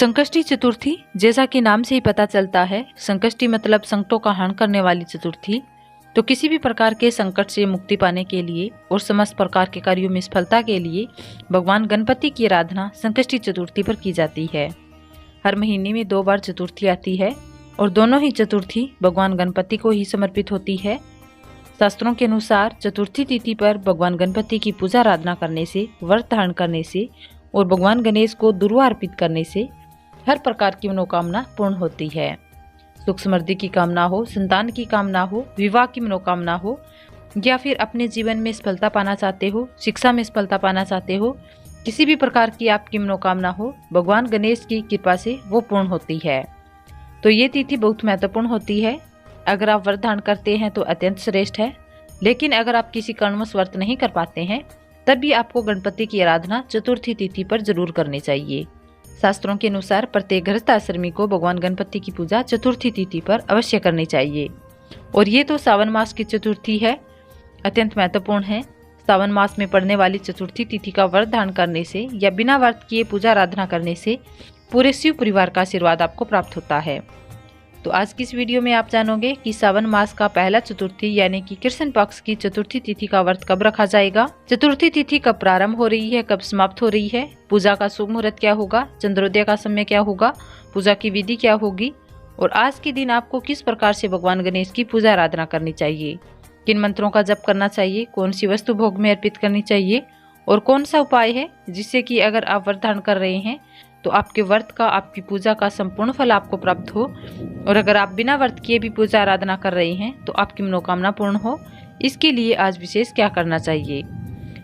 संकष्टी चतुर्थी, जैसा कि नाम से ही पता चलता है, संकष्टी मतलब संकटों का हरण करने वाली चतुर्थी। तो किसी भी प्रकार के संकट से मुक्ति पाने के लिए और समस्त प्रकार के कार्यों में सफलता के लिए भगवान गणपति की आराधना संकष्टी चतुर्थी पर की जाती है। हर महीने में 2 बार चतुर्थी आती है और दोनों ही चतुर्थी भगवान गणपति को ही समर्पित होती है। शास्त्रों के अनुसार चतुर्थी तिथि पर भगवान गणपति की पूजा आराधना करने से, व्रत धारण करने से और भगवान गणेश को दुर्वा अर्पित करने से हर प्रकार की मनोकामना पूर्ण होती है। सुख समृद्धि की कामना हो, संतान की कामना हो, विवाह की मनोकामना हो या फिर अपने जीवन में सफलता पाना चाहते हो, शिक्षा में सफलता पाना चाहते हो, किसी भी प्रकार की आपकी मनोकामना हो, भगवान गणेश की कृपा से वो पूर्ण होती है। तो ये तिथि बहुत महत्वपूर्ण होती है। अगर आप व्रत धारण करते हैं तो अत्यंत श्रेष्ठ है, लेकिन अगर आप किसी कारणवश व्रत नहीं कर पाते हैं तब भी आपको गणपति की आराधना चतुर्थी तिथि पर जरूर करनी चाहिए। शास्त्रों के अनुसार प्रत्येक गृहस्थाश्रमी को भगवान गणपति की पूजा चतुर्थी तिथि पर अवश्य करनी चाहिए। और ये तो सावन मास की चतुर्थी है, अत्यंत महत्वपूर्ण है। सावन मास में पड़ने वाली चतुर्थी तिथि का व्रत धारण करने से या बिना व्रत किए पूजा आराधना करने से पूरे शिव परिवार का आशीर्वाद आपको प्राप्त होता है। तो आज की इस वीडियो में आप जानोगे कि सावन मास का पहला चतुर्थी यानी कि कृष्ण पक्ष की चतुर्थी तिथि का व्रत कब रखा जाएगा, चतुर्थी तिथि कब प्रारंभ हो रही है, कब समाप्त हो रही है, पूजा का शुभ मुहूर्त क्या होगा, चंद्रोदय का समय क्या होगा, पूजा की विधि क्या होगी और आज के दिन आपको किस प्रकार से भगवान गणेश की पूजा आराधना करनी चाहिए, किन मंत्रों का जप करना चाहिए, कौन सी वस्तु भोग में अर्पित करनी चाहिए और कौन सा उपाय है जिससे कि अगर आप व्रत धारण कर रहे हैं तो आपके व्रत का, आपकी पूजा का संपूर्ण फल आपको प्राप्त हो और अगर आप बिना व्रत किए भी पूजा आराधना कर रहे हैं तो आपकी मनोकामना पूर्ण हो। इसके लिए आज विशेष क्या करना चाहिए,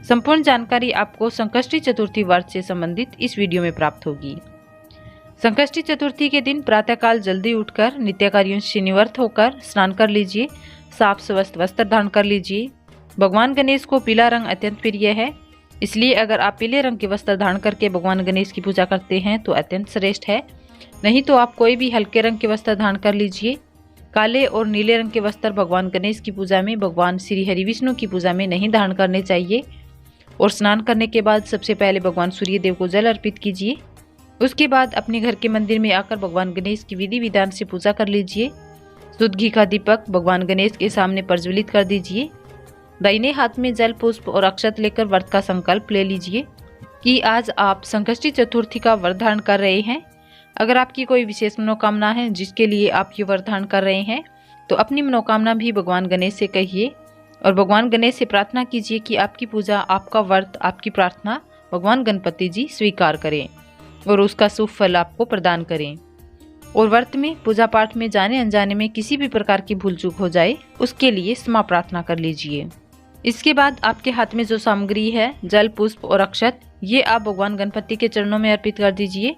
संपूर्ण जानकारी आपको संकष्टी चतुर्थी व्रत से संबंधित इस वीडियो में प्राप्त होगी। संकष्टी चतुर्थी के दिन प्रातःकाल जल्दी उठकर नित्य कार्यों से निवृत्त होकर स्नान कर लीजिए, साफ स्वस्थ वस्त्र धारण कर लीजिए। भगवान गणेश को पीला रंग अत्यंत प्रिय है, इसलिए अगर आप पीले रंग के वस्त्र धारण करके भगवान गणेश की पूजा करते हैं तो अत्यंत श्रेष्ठ है। नहीं तो आप कोई भी हल्के रंग के वस्त्र धारण कर लीजिए। काले और नीले रंग के वस्त्र भगवान गणेश की पूजा में, भगवान श्री हरि विष्णु की पूजा में नहीं धारण करने चाहिए। और स्नान करने के बाद सबसे पहले भगवान सूर्य देव को जल अर्पित कीजिए। उसके बाद अपने घर के मंदिर में आकर भगवान गणेश की विधि विधान से पूजा कर लीजिए। शुद्ध घी का दीपक भगवान गणेश के सामने प्रज्वलित कर दीजिए। दाहिने हाथ में जल, पुष्प और अक्षत लेकर व्रत का संकल्प ले लीजिए कि आज आप संकष्टी चतुर्थी का व्रत धारण कर रहे हैं। अगर आपकी कोई विशेष मनोकामना है जिसके लिए आप ये व्रत धारण कर रहे हैं तो अपनी मनोकामना भी भगवान गणेश से कहिए और भगवान गणेश से प्रार्थना कीजिए कि आपकी पूजा, आपका व्रत, आपकी प्रार्थना भगवान गणपति जी स्वीकार करें और उसका शुभ फल आपको प्रदान करें। और व्रत में, पूजा पाठ में जाने अनजाने में किसी भी प्रकार की भूल चूक हो जाए उसके लिए क्षमा प्रार्थना कर लीजिए। इसके बाद आपके हाथ में जो सामग्री है, जल, पुष्प और अक्षत, ये आप भगवान गणपति के चरणों में अर्पित कर दीजिए।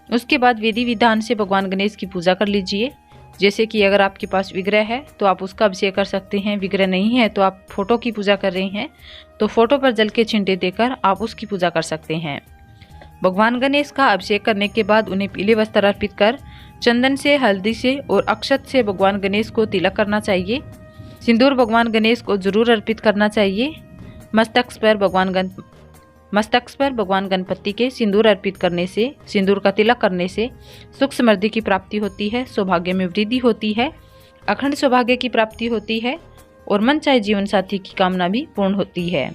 उसके बाद विधि विधान से भगवान गणेश की पूजा कर लीजिए। जैसे कि अगर आपके पास विग्रह है तो आप उसका अभिषेक कर सकते हैं, विग्रह नहीं है तो आप फोटो की पूजा कर रहे हैं तो फोटो पर जल के छींटे देकर आप उसकी पूजा कर सकते हैं। भगवान गणेश का अभिषेक करने के बाद उन्हें पीले वस्त्र अर्पित कर चंदन से, हल्दी से और अक्षत से भगवान गणेश को तिलक करना चाहिए। सिंदूर भगवान गणेश को जरूर अर्पित करना चाहिए। मस्तक पर भगवान गणपति के सिंदूर अर्पित करने से, सिंदूर का तिलक करने से सुख समृद्धि की प्राप्ति होती है, सौभाग्य में वृद्धि होती है, अखंड सौभाग्य की प्राप्ति होती है और मन चाहे जीवन साथी की कामना भी पूर्ण होती है।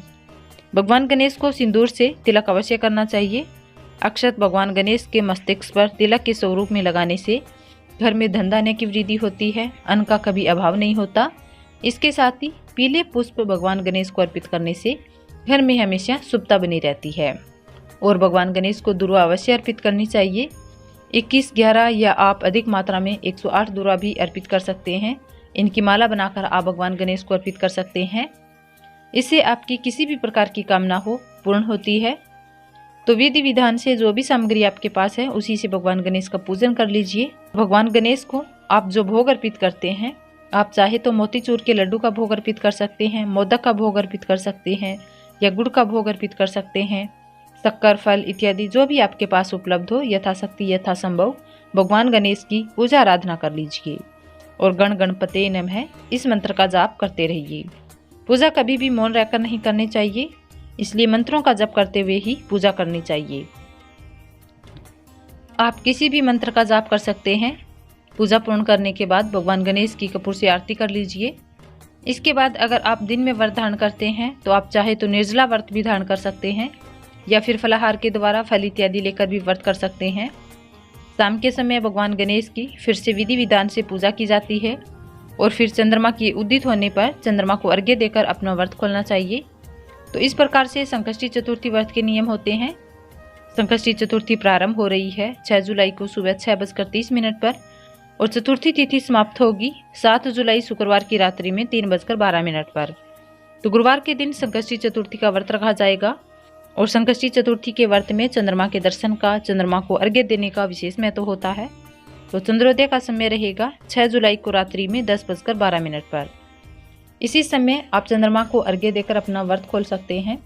भगवान गणेश को सिंदूर से तिलक अवश्य करना चाहिए। अक्षत भगवान गणेश के मस्तिष्क पर तिलक के स्वरूप में लगाने से घर में धन धान्य की वृद्धि होती है, अन्न का कभी अभाव नहीं होता। इसके साथ ही पीले पुष्प भगवान गणेश को अर्पित करने से घर में हमेशा शुभता बनी रहती है। और भगवान गणेश को दुर्वा अवश्य अर्पित करनी चाहिए। 21, 11 या आप अधिक मात्रा में 108 दुर्वा भी अर्पित कर सकते हैं। इनकी माला बनाकर आप भगवान गणेश को अर्पित कर सकते हैं। इससे आपकी किसी भी प्रकार की कामना हो पूर्ण होती है। तो विधि विधान से जो भी सामग्री आपके पास है उसी से भगवान गणेश का पूजन कर लीजिए। भगवान गणेश को आप जो भोग अर्पित करते हैं, आप चाहे तो मोतीचूर के लड्डू का भोग अर्पित कर सकते हैं, मोदक का भोग अर्पित कर सकते हैं या गुड़ का भोग अर्पित कर सकते हैं। शक्कर, फल इत्यादि जो भी आपके पास उपलब्ध हो, यथाशक्ति यथासंभव भगवान गणेश की पूजा आराधना कर लीजिए और गण गणपते नमः इस मंत्र का जाप करते रहिए। पूजा कभी भी मौन रहकर नहीं करनी चाहिए, इसलिए मंत्रों का जप करते हुए ही पूजा करनी चाहिए। आप किसी भी मंत्र का जाप कर सकते हैं। पूजा पूर्ण करने के बाद भगवान गणेश की कपूर से आरती कर लीजिए। इसके बाद अगर आप दिन में व्रत धारण करते हैं तो आप चाहे तो निर्जला व्रत भी धारण कर सकते हैं या फिर फलाहार के द्वारा फल इत्यादि लेकर भी व्रत कर सकते हैं। शाम के समय भगवान गणेश की फिर से विधि विधान से पूजा की जाती है और फिर चंद्रमा की उदित होने पर चंद्रमा को अर्घ्य देकर अपना व्रत खोलना चाहिए। तो इस प्रकार से संकष्टी चतुर्थी व्रत के नियम होते हैं। संकष्टी चतुर्थी प्रारंभ हो रही है 6 जुलाई को सुबह 6:30 पर और चतुर्थी तिथि समाप्त होगी 7 जुलाई शुक्रवार की रात्रि में 3:12 पर। तो गुरुवार के दिन संकष्टी चतुर्थी का व्रत रखा जाएगा और संकष्टी चतुर्थी के व्रत में चंद्रमा के दर्शन का, चंद्रमा को अर्घ्य देने का विशेष महत्व होता है। तो चंद्रोदय का समय रहेगा 6 जुलाई को रात्रि में 10:12 पर। इसी समय आप चंद्रमा को अर्घ्य देकर अपना व्रत खोल सकते हैं।